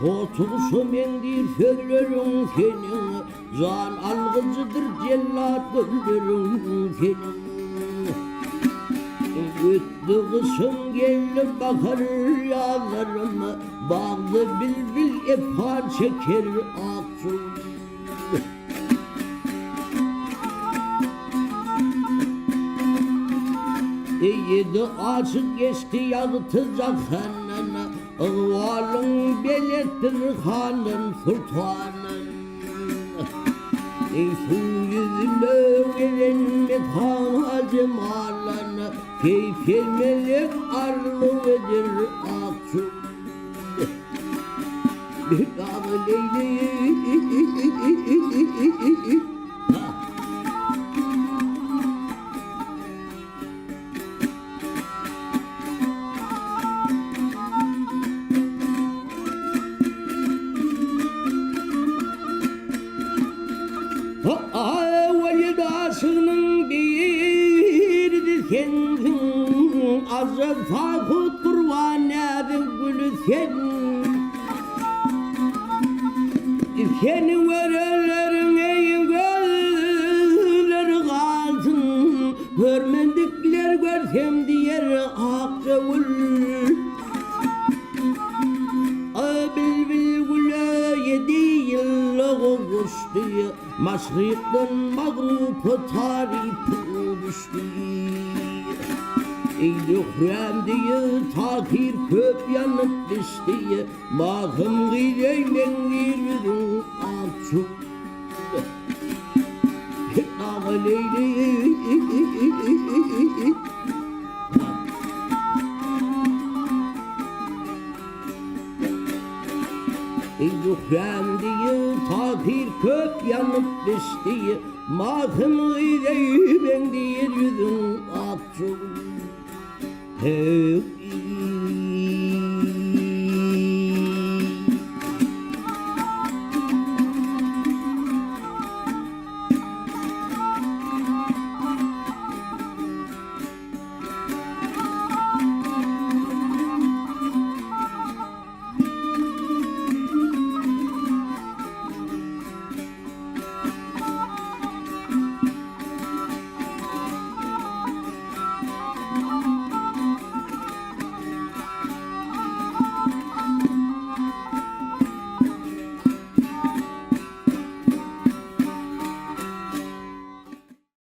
Totulsu mendir sözlerin senin, can algıcıdır cellat öldürün senin. Öttü kışın geldi bakar yağlarıma, bağlı bilbil efar çeker aksu. Yedi açık geçti yalıtacak hanına, ıhvalın belettir hanın sultanın. Su yüzüne gelen metana cemalana, keyfi melek arlıdır aksu. Bir dağ leyli Aşığının bir kendin, azı fakut kurvanabın gülü senin. Senin verelerine gözleri kalsın, görmendikler görsem diğer akçavul. Bilbil güle 7 yıllık kuştu, maşrikten mağrupı tarifi düştü. Hürrem diye takir köp yanıp düştü, mahım gıyleyle yürüdüm akçuk. Dağ leyli Hürrem diye takir köp yanıp düştü, mahım gıyleyle yürüdüm akçuk. Hey